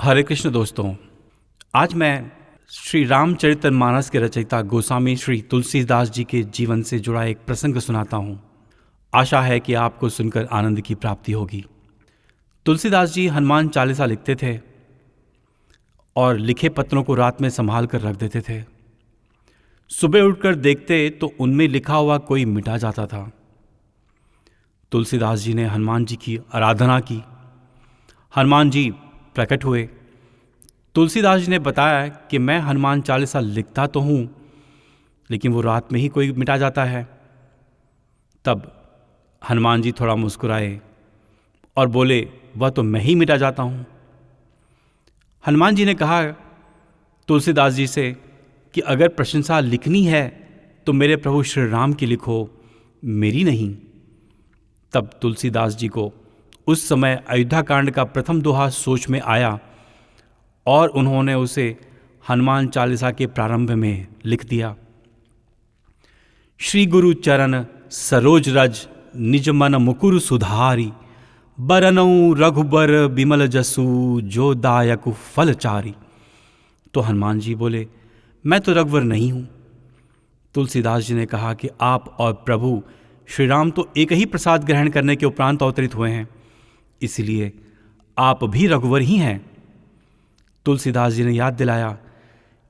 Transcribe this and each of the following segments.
हरे कृष्ण दोस्तों, आज मैं श्री रामचरितमानस के रचयिता गोस्वामी श्री तुलसीदास जी के जीवन से जुड़ा एक प्रसंग सुनाता हूँ। आशा है कि आपको सुनकर आनंद की प्राप्ति होगी। तुलसीदास जी हनुमान चालीसा लिखते थे और लिखे पत्रों को रात में संभाल कर रख देते थे। सुबह उठकर देखते तो उनमें लिखा हुआ कोई मिटा जाता था। तुलसीदास जी ने हनुमान जी की आराधना की। हनुमान जी प्रकट हुए। तुलसीदास जी ने बताया कि मैं हनुमान चालीसा लिखता तो हूँ, लेकिन वो रात में ही कोई मिटा जाता है। तब हनुमान जी थोड़ा मुस्कुराए और बोले, वह तो मैं ही मिटा जाता हूँ। हनुमान जी ने कहा तुलसीदास जी से कि अगर प्रशंसा लिखनी है तो मेरे प्रभु श्री राम की लिखो, मेरी नहीं। तब तुलसीदास जी को उस समय अयोध्या कांड का प्रथम दोहा सोच में आया और उन्होंने उसे हनुमान चालीसा के प्रारंभ में लिख दिया। श्री गुरु चरण सरोज रज निज मन मुकुर सुधारी, बरनऊ रघुबर बिमल जसु जो दायक फलचारी। तो हनुमान जी बोले, मैं तो रघुवर नहीं हूँ। तुलसीदास जी ने कहा कि आप और प्रभु श्री राम तो एक ही प्रसाद ग्रहण करने के उपरांत अवतरित हुए हैं, इसलिए आप भी रघुवर ही हैं। तुलसीदास जी ने याद दिलाया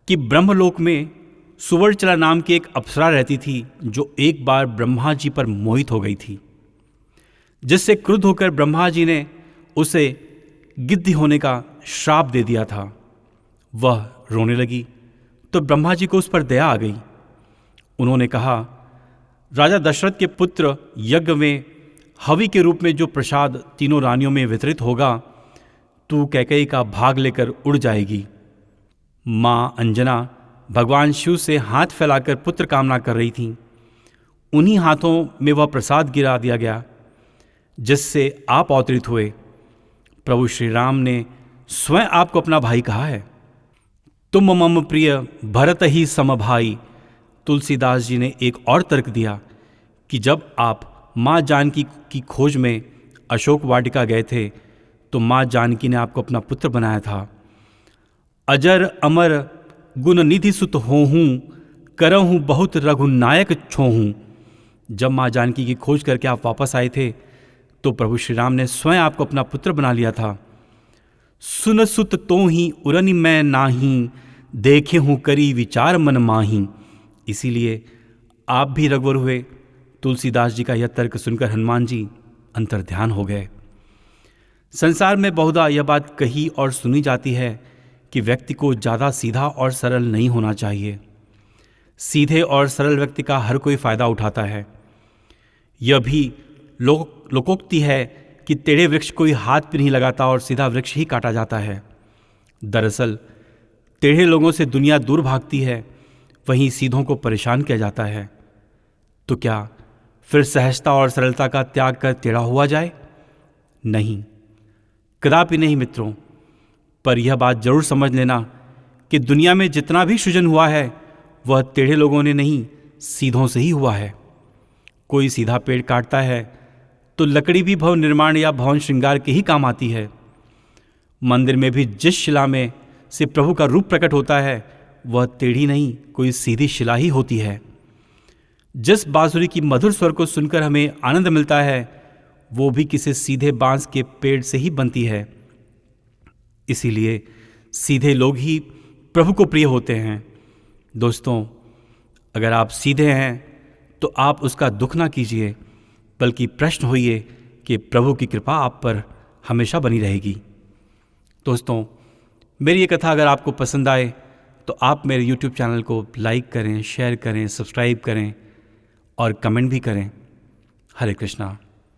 कि ब्रह्मलोक में सुवर्णचला नाम की एक अप्सरा रहती थी, जो एक बार ब्रह्मा जी पर मोहित हो गई थी, जिससे क्रुद्ध होकर ब्रह्मा जी ने उसे गिद्ध होने का श्राप दे दिया था। वह रोने लगी तो ब्रह्मा जी को उस पर दया आ गई। उन्होंने कहा, राजा दशरथ के पुत्र यज्ञ में हवि के रूप में जो प्रसाद तीनों रानियों में वितरित होगा, तू कैकेयी का भाग लेकर उड़ जाएगी। माँ अंजना भगवान शिव से हाथ फैलाकर पुत्र कामना कर रही थीं। उन्हीं हाथों में वह प्रसाद गिरा दिया गया जिससे आप अवतरित हुए। प्रभु श्री राम ने स्वयं आपको अपना भाई कहा है। तुम मम प्रिय भरत ही सम भाई। तुलसीदास जी ने एक और तर्क दिया कि जब आप माँ जानकी की खोज में अशोक वाटिका गए थे तो माँ जानकी ने आपको अपना पुत्र बनाया था। अजर अमर गुण निधि सुत होहूँ, करहूँ बहुत रघुनायक छोहूँ। जब माँ जानकी की खोज करके आप वापस आए थे तो प्रभु श्री राम ने स्वयं आपको अपना पुत्र बना लिया था। सुन सुत तो ही उरनि मैं नाही, देखे हूँ करी विचार मन माही। इसीलिए आप भी रघुवर हुए। तुलसीदास जी का यह तर्क सुनकर हनुमान जी अंतर्ध्यान हो गए। संसार में बहुधा यह बात कही और सुनी जाती है कि व्यक्ति को ज़्यादा सीधा और सरल नहीं होना चाहिए। सीधे और सरल व्यक्ति का हर कोई फायदा उठाता है। यह भी लोकोक्ति है कि टेढ़े वृक्ष कोई हाथ भी नहीं लगाता और सीधा वृक्ष ही काटा जाता है। दरअसल टेढ़े लोगों से दुनिया दूर भागती है, वहीं सीधों को परेशान किया जाता है। तो क्या फिर सहजता और सरलता का त्याग कर टेढ़ा हुआ जाए? नहीं, कदापि नहीं मित्रों। पर यह बात जरूर समझ लेना कि दुनिया में जितना भी सृजन हुआ है वह टेढ़े लोगों ने नहीं, सीधों से ही हुआ है। कोई सीधा पेड़ काटता है तो लकड़ी भी भवन निर्माण या भवन श्रृंगार के ही काम आती है। मंदिर में भी जिस शिला में से प्रभु का रूप प्रकट होता है वह टेढ़ी नहीं, कोई सीधी शिला ही होती है। जिस बांसुरी की मधुर स्वर को सुनकर हमें आनंद मिलता है वो भी किसी सीधे बांस के पेड़ से ही बनती है। इसीलिए सीधे लोग ही प्रभु को प्रिय होते हैं। दोस्तों, अगर आप सीधे हैं तो आप उसका दुख ना कीजिए, बल्कि प्रश्न होइए कि प्रभु की कृपा आप पर हमेशा बनी रहेगी। दोस्तों, मेरी ये कथा अगर आपको पसंद आए तो आप मेरे YouTube चैनल को लाइक करें, शेयर करें, सब्सक्राइब करें और कमेंट भी करें। हरे कृष्णा।